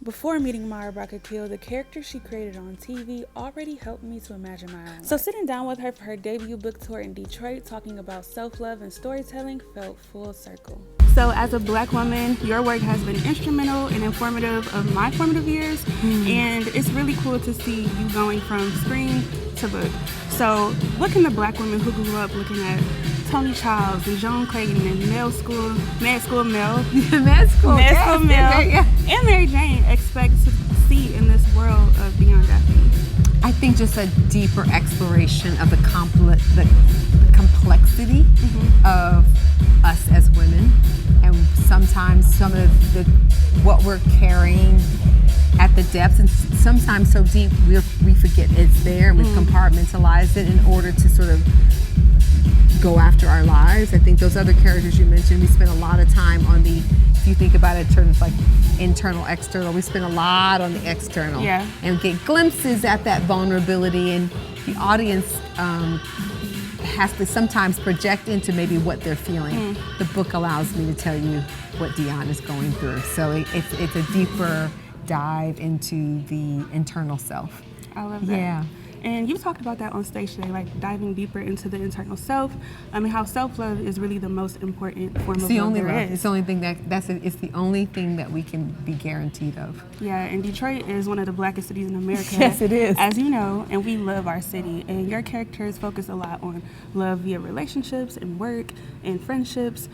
Before meeting Mara Brock Akil, the character she created on TV already helped me to imagine my own. So sitting down with her for her debut book tour in Detroit, talking about self-love and storytelling, felt full circle. So as a Black woman, your work has been instrumental and informative of my formative years, and it's really cool to see you going from screen to book. So what can the Black women who grew up looking at Tony Childs and Joan Clayton and Mad School Mel, and Mary Jane expect to see in this world of Dionne Daphne? I think just a deeper exploration of the complexity of us as women, and sometimes some of what we're carrying at the depths, and sometimes so deep we forget it's there, and we've compartmentalized it in order to sort of go after our lives. I think those other characters you mentioned, we spent a lot of time on if you think about it in terms of like internal, external, we spend a lot on the external. Yeah. And get glimpses at that vulnerability, and the audience has to sometimes project into maybe what they're feeling. The book allows me to tell you what Dionne is going through. So it's a deeper dive into the internal self. I love that. Yeah. And you talked about that on stage today, like diving deeper into the internal self. I mean, how self-love is really the most important form of love there is. It's the only thing it's the only thing that we can be guaranteed of. Yeah, and Detroit is one of the blackest cities in America. Yes, it is. As you know, and we love our city. And your characters focus a lot on love via relationships and work and friendships.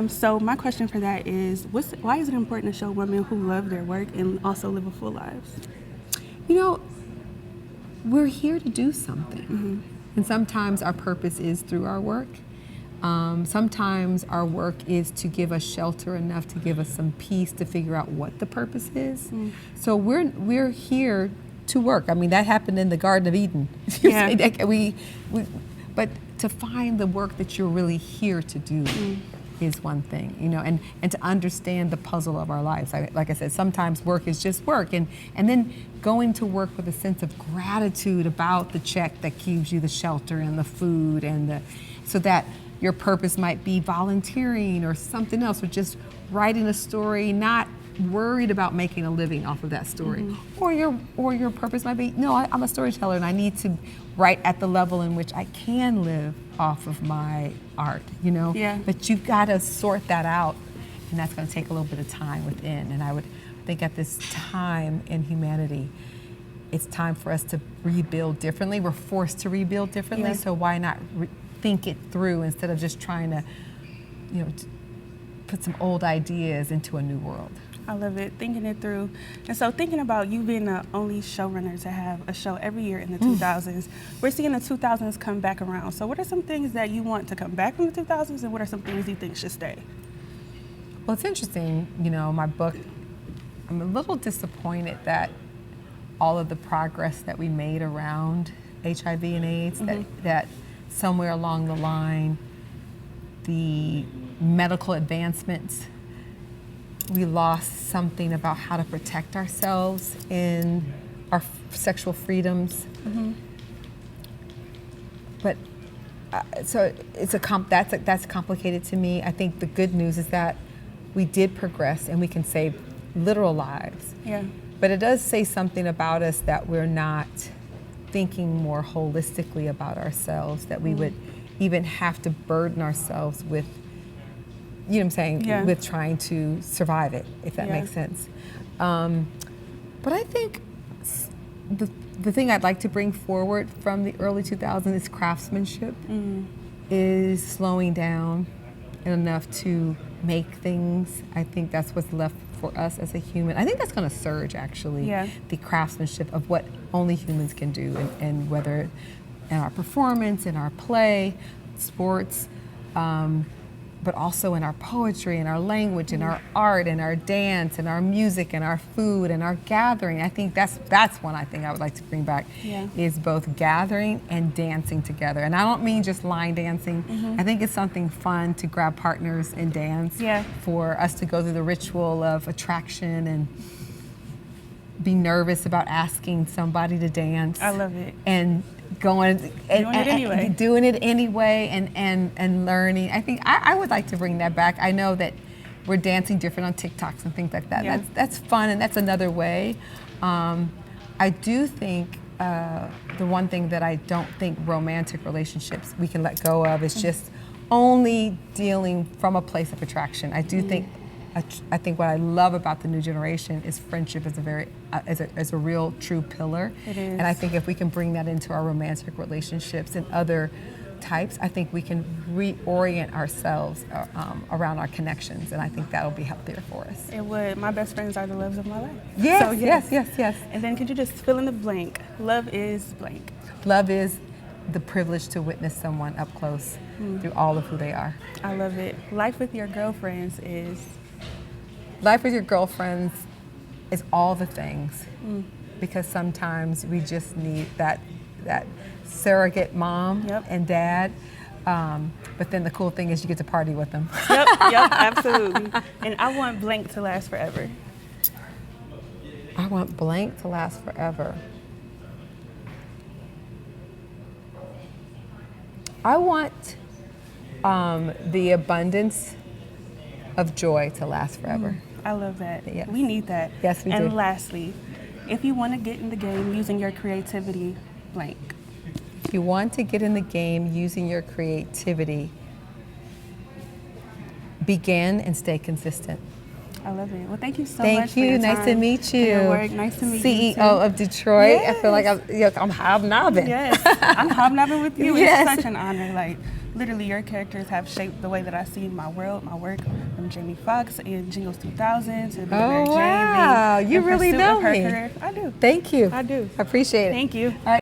So my question for that is, why is it important to show women who love their work and also live a full lives? You know, we're here to do something. And sometimes our purpose is through our work. Sometimes our work is to give us shelter enough to give us some peace to figure out what the purpose is. So we're here to work. I mean, that happened in the Garden of Eden. Yeah. But to find the work that you're really here to do is one thing, you know, and to understand the puzzle of our lives. Like I said, sometimes work is just work, and then going to work with a sense of gratitude about the check that gives you the shelter and the food, and so that your purpose might be volunteering or something else, or just writing a story, not worried about making a living off of that story. Or your purpose might be, no, I'm a storyteller and I need to write at the level in which I can live off of my art, you know? Yeah. But you've got to sort that out, and that's going to take a little bit of time within. And I would think at this time in humanity, it's time for us to rebuild differently. We're forced to rebuild differently, so why not think it through instead of just trying to, you know, put some old ideas into a new world. I love it, thinking it through. And so thinking about you being the only showrunner to have a show every year in the 2000s, we're seeing the 2000s come back around. So what are some things that you want to come back from the 2000s, and what are some things you think should stay? Well, it's interesting, you know, my book, I'm a little disappointed that all of the progress that we made around HIV and AIDS, that somewhere along the line, the medical advancements, we lost something about how to protect ourselves in our sexual freedoms. But so that's complicated to me. I think the good news is that we did progress and we can save literal lives. Yeah. But it does say something about us that we're not thinking more holistically about ourselves, that we would even have to burden ourselves with, you know what I'm saying, with trying to survive it, if that makes sense. But I think the thing I'd like to bring forward from the early 2000s is craftsmanship, is slowing down enough to make things. I think that's what's left for us as a human. I think that's going to surge, actually, the craftsmanship of what only humans can do, and whether in our performance, in our play, sports, but also in our poetry and our language and our art and our dance and our music and our food and our gathering. I think that's one I think I would like to bring back, is both gathering and dancing together. And I don't mean just line dancing. I think it's something fun to grab partners and dance, for us to go through the ritual of attraction and be nervous about asking somebody to dance. I love it. And doing it anyway and learning. I think I would like to bring that back. I know that we're dancing different on TikToks and things like that. Yeah. That's fun, and that's another way. I do think the one thing that I don't think romantic relationships we can let go of is just only dealing from a place of attraction. I do think, I think what I love about the new generation is friendship is a very, as a real true pillar. It is. And I think if we can bring that into our romantic relationships and other types, I think we can reorient ourselves around our connections, and I think that'll be healthier for us. It would. My best friends are the loves of my life. Yes, So, yes. And then could you just fill in the blank? Love is blank. Love is the privilege to witness someone up close through all of who they are. I love it. Life with your girlfriends is? Life with your girlfriends is all the things, because sometimes we just need that surrogate mom Yep. and dad. But then the cool thing is you get to party with them. Yep, absolutely. And I want blank to last forever. I want blank to last forever. I want the abundance of joy to last forever. I love that. Yes. We need that. Yes, we do. And lastly, if you want to get in the game using your creativity, blank. If you want to get in the game using your creativity, begin and stay consistent. I love it. Well, thank you so much. Thank you. Nice to meet you. For your work. Nice to meet you. CEO too. of Detroit. Yes. I feel like I'm hobnobbing. Yes, I'm hobnobbing with you. Yes. It's such an honor. Like, literally, your characters have shaped the way that I see my world, my work, from Jamie Foxx in Jingles 2000 to Billy Mary Jane. Wow. You in really pursuit know of her me. career. I do. Thank you. I do. I appreciate it. Thank you. All right.